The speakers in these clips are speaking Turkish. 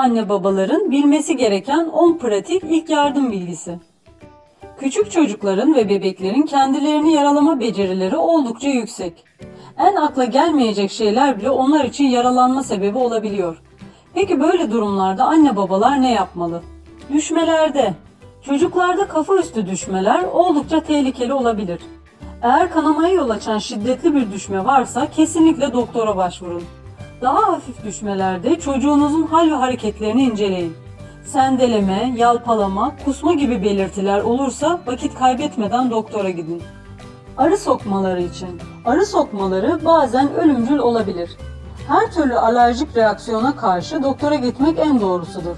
anne babaların bilmesi gereken 10 pratik ilk yardım bilgisi. Küçük çocukların ve bebeklerin kendilerini yaralama becerileri oldukça yüksek. En akla gelmeyecek şeyler bile onlar için yaralanma sebebi olabiliyor. Peki böyle durumlarda anne babalar ne yapmalı? Düşmelerde. Çocuklarda kafa üstü düşmeler oldukça tehlikeli olabilir. Eğer kanamaya yol açan şiddetli bir düşme varsa kesinlikle doktora başvurun. Daha hafif düşmelerde çocuğunuzun hal ve hareketlerini inceleyin. Sendeleme, yalpalama, kusma gibi belirtiler olursa vakit kaybetmeden doktora gidin. Arı sokmaları için. Arı sokmaları bazen ölümcül olabilir. Her türlü alerjik reaksiyona karşı doktora gitmek en doğrusudur.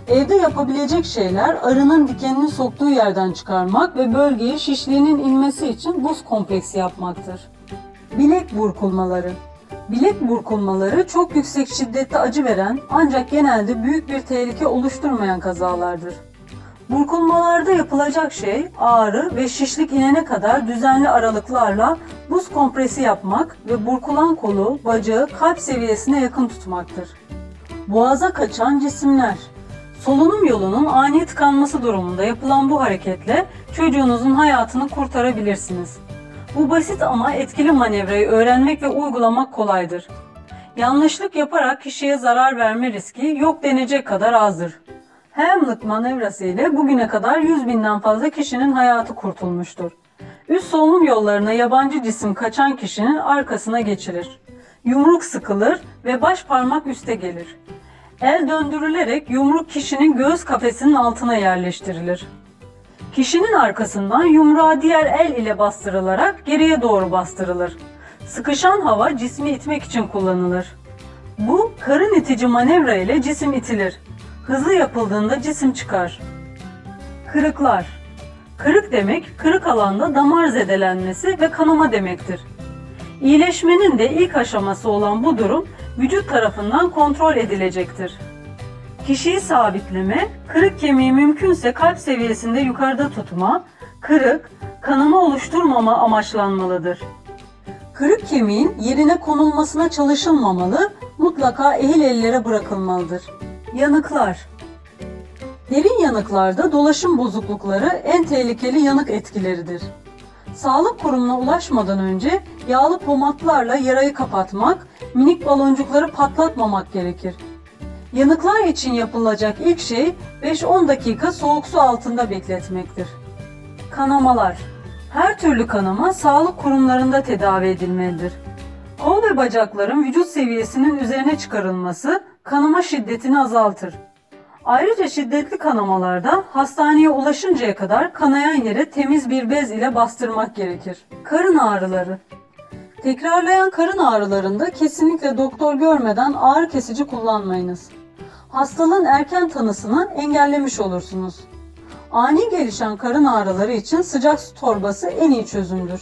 Evde yapabilecek şeyler arının dikenini soktuğu yerden çıkarmak ve bölgeye şişliğinin inmesi için buz kompleksi yapmaktır. Bilek burkulmaları. Bilek burkulmaları çok yüksek şiddette acı veren ancak genelde büyük bir tehlike oluşturmayan kazalardır. Burkulmalarda yapılacak şey ağrı ve şişlik inene kadar düzenli aralıklarla buz kompresi yapmak ve burkulan kolu, bacağı kalp seviyesine yakın tutmaktır. Boğaza kaçan cisimler. Solunum yolunun ani tıkanması durumunda yapılan bu hareketle çocuğunuzun hayatını kurtarabilirsiniz. Bu basit ama etkili manevrayı öğrenmek ve uygulamak kolaydır. Yanlışlık yaparak kişiye zarar verme riski yok denecek kadar azdır. Hamlet manevrası ile bugüne kadar 100.000'den fazla kişinin hayatı kurtulmuştur. Üst solunum yollarına yabancı cisim kaçan kişinin arkasına geçirir. Yumruk sıkılır ve baş parmak üste gelir. El döndürülerek yumruk kişinin göğüs kafesinin altına yerleştirilir. Kişinin arkasından yumruğa diğer el ile bastırılarak geriye doğru bastırılır. Sıkışan hava cismi itmek için kullanılır. Bu karın itici manevra ile cisim itilir. Hızlı yapıldığında cisim çıkar. Kırıklar. Kırık demek kırık alanda damar zedelenmesi ve kanama demektir. İyileşmenin de ilk aşaması olan bu durum vücut tarafından kontrol edilecektir. Kişiyi sabitleme, kırık kemiği mümkünse kalp seviyesinde yukarıda tutma, kırık, kanama oluşturmama amaçlanmalıdır. Kırık kemiğin yerine konulmasına çalışılmamalı, mutlaka ehil ellere bırakılmalıdır. Yanıklar. Derin yanıklarda dolaşım bozuklukları en tehlikeli yanık etkileridir. Sağlık kurumuna ulaşmadan önce yağlı pomatlarla yarayı kapatmak, minik baloncukları patlatmamak gerekir. Yanıklar için yapılacak ilk şey 5-10 dakika soğuk su altında bekletmektir. Kanamalar. Her türlü kanama sağlık kurumlarında tedavi edilmelidir. Kol ve bacakların vücut seviyesinin üzerine çıkarılması kanama şiddetini azaltır. Ayrıca şiddetli kanamalarda hastaneye ulaşıncaya kadar kanayan yere temiz bir bez ile bastırmak gerekir. Karın ağrıları. Tekrarlayan karın ağrılarında kesinlikle doktor görmeden ağrı kesici kullanmayınız. Hastalığın erken tanısını engellemiş olursunuz. Ani gelişen karın ağrıları için sıcak su torbası en iyi çözümdür.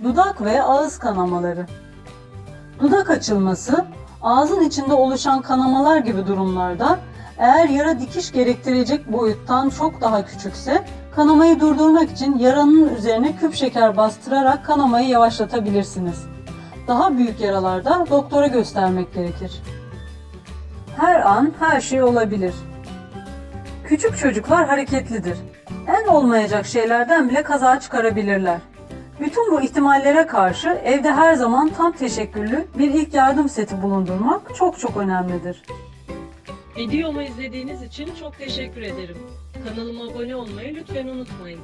Dudak ve ağız kanamaları. Dudak açılması, ağzın içinde oluşan kanamalar gibi durumlarda eğer yara dikiş gerektirecek boyuttan çok daha küçükse kanamayı durdurmak için yaranın üzerine küp şeker bastırarak kanamayı yavaşlatabilirsiniz. Daha büyük yaralarda doktora göstermek gerekir. Her an her şey olabilir. Küçük çocuklar hareketlidir. En olmayacak şeylerden bile kaza çıkarabilirler. Bütün bu ihtimallere karşı evde her zaman tam teşekküllü bir ilk yardım seti bulundurmak çok önemlidir. Videomu izlediğiniz için çok teşekkür ederim. Kanalıma abone olmayı lütfen unutmayın.